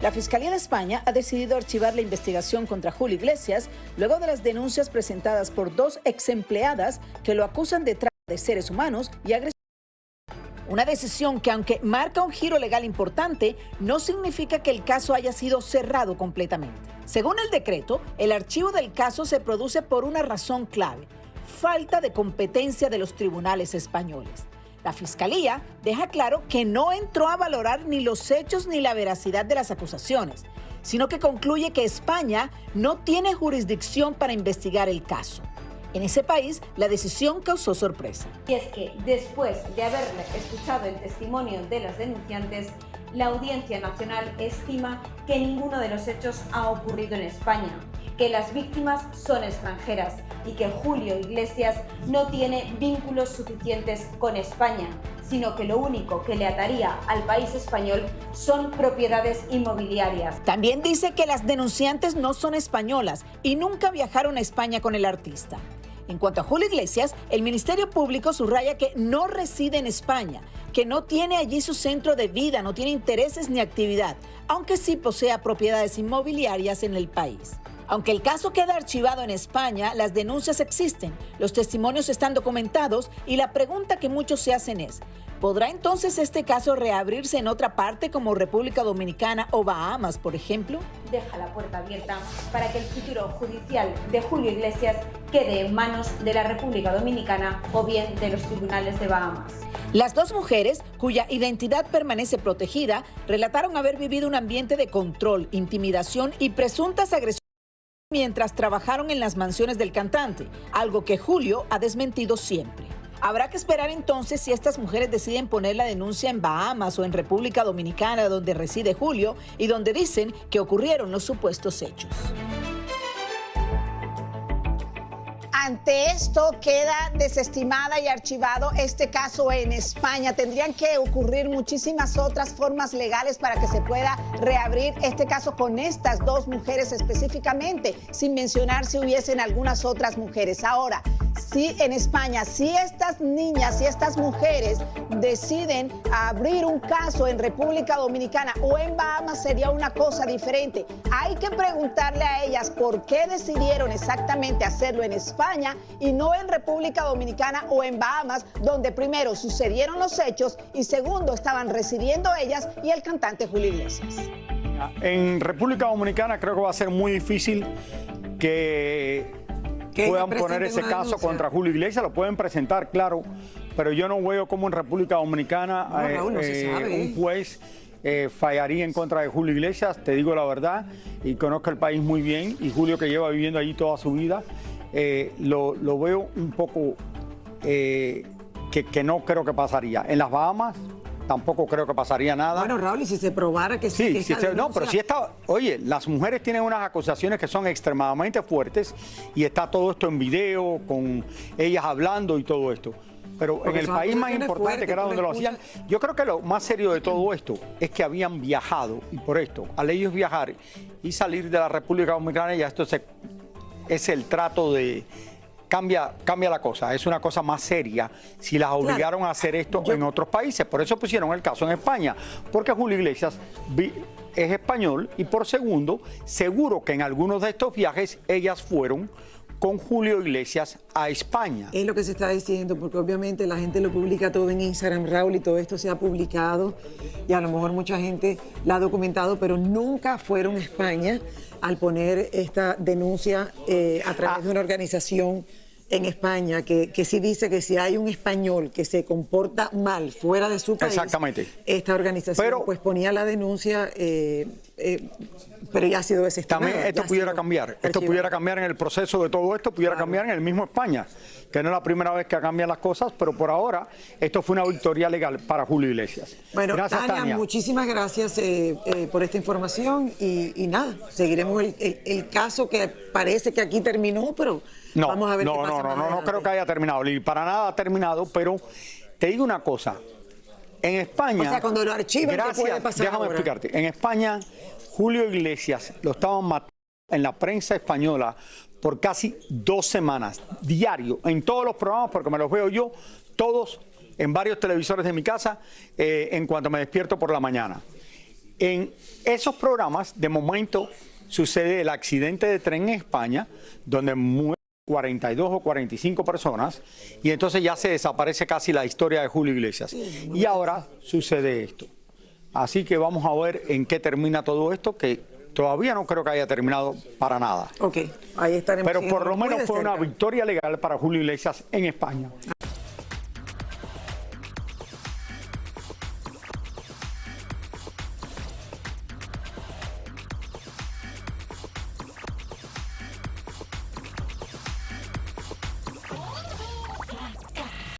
La Fiscalía de España ha decidido archivar la investigación contra Julio Iglesias luego de las denuncias presentadas por dos exempleadas que lo acusan de trata de seres humanos y agresión. Una decisión que, aunque marca un giro legal importante, no significa que el caso haya sido cerrado completamente. Según el decreto, el archivo del caso se produce por una razón clave: falta de competencia de los tribunales españoles. La Fiscalía deja claro que no entró a valorar ni los hechos ni la veracidad de las acusaciones, sino que concluye que España no tiene jurisdicción para investigar el caso. En ese país, la decisión causó sorpresa. Y es que, después de haber escuchado el testimonio de las denunciantes, la Audiencia Nacional estima que ninguno de los hechos ha ocurrido en España, que las víctimas son extranjeras y que Julio Iglesias no tiene vínculos suficientes con España, sino que lo único que le ataría al país español son propiedades inmobiliarias. También dice que las denunciantes no son españolas y nunca viajaron a España con el artista. En cuanto a Julio Iglesias, el Ministerio Público subraya que no reside en España, que no tiene allí su centro de vida, no tiene intereses ni actividad, aunque sí posea propiedades inmobiliarias en el país. Aunque el caso queda archivado en España, las denuncias existen, los testimonios están documentados y la pregunta que muchos se hacen es: ¿podrá entonces este caso reabrirse en otra parte como República Dominicana o Bahamas, por ejemplo? Deja la puerta abierta para que el futuro judicial de Julio Iglesias quede en manos de la República Dominicana o bien de los tribunales de Bahamas. Las dos mujeres, cuya identidad permanece protegida, relataron haber vivido un ambiente de control, intimidación y presuntas agresiones mientras trabajaron en las mansiones del cantante, algo que Julio ha desmentido siempre. Habrá que esperar entonces si estas mujeres deciden poner la denuncia en Bahamas o en República Dominicana, donde reside Julio y donde dicen que ocurrieron los supuestos hechos. Ante esto queda desestimada y archivado este caso en España. Tendrían que ocurrir muchísimas otras formas legales para que se pueda reabrir este caso con estas dos mujeres específicamente, sin mencionar si hubiesen algunas otras mujeres. Ahora, si en España, si estas niñas, si estas mujeres deciden abrir un caso en República Dominicana o en Bahamas, sería una cosa diferente. Hay que preguntarle a ellas por qué decidieron exactamente hacerlo en España y no en República Dominicana o en Bahamas, donde primero sucedieron los hechos y segundo estaban residiendo ellas y el cantante Julio Iglesias. En República Dominicana creo que va a ser muy difícil que puedan poner ese caso contra Julio Iglesias. Lo pueden presentar, claro, pero yo no veo cómo en República Dominicana un juez fallaría en contra de Julio Iglesias. Te digo la verdad, y conozco el país muy bien, y Julio, que lleva viviendo allí toda su vida, lo veo un poco que no creo que pasaría. En las Bahamas tampoco creo que pasaría nada. Bueno, Raúl, y si se probara que sí. No, pero si está... Oye, las mujeres tienen unas acusaciones que son extremadamente fuertes y está todo esto en video, con ellas hablando y todo esto. Pero porque en el país más importante, que era donde lo hacían, yo creo que lo más serio de todo esto es que habían viajado, y por esto, al ellos viajar y salir de la República Dominicana, ya esto es el trato de... Cambia la cosa, es una cosa más seria si las obligaron a hacer esto en otros países. Por eso pusieron el caso en España, porque Julio Iglesias es español y por segundo, seguro que en algunos de estos viajes ellas fueron con Julio Iglesias a España. Es lo que se está diciendo, porque obviamente la gente lo publica todo en Instagram, Raúl, y todo esto se ha publicado y a lo mejor mucha gente la ha documentado, pero nunca fueron a España al poner esta denuncia a través de una organización en España que sí dice que si hay un español que se comporta mal fuera de su país, exactamente, esta organización pues ponía la denuncia, pero ya ha sido desestimada. También esto pudiera cambiar, esto pudiera cambiar en el proceso de todo esto, pudiera cambiar en el mismo España, que no es la primera vez que cambian las cosas, pero por ahora esto fue una victoria legal para Julio Iglesias. Bueno, gracias, Tania, muchísimas gracias por esta información y nada, seguiremos el caso que parece que aquí terminó, pero vamos a ver qué pasa. No creo que haya terminado, y para nada ha terminado, pero te digo una cosa, en España... O sea, cuando lo archivan, ¿qué puede pasar déjame ahora? explicarte, en España Julio Iglesias lo estaban matando en la prensa española por casi 2 semanas, diario, en todos los programas, porque me los veo yo, todos en varios televisores de mi casa, en cuanto me despierto por la mañana. En esos programas, de momento, sucede el accidente de tren en España, donde mueren 42 o 45 personas, y entonces ya se desaparece casi la historia de Julio Iglesias. Y ahora sucede esto. Así que vamos a ver en qué termina todo esto, que todavía no creo que haya terminado para nada. Ok, ahí estaremos. Pero por lo menos fue una victoria legal para Julio Iglesias en España.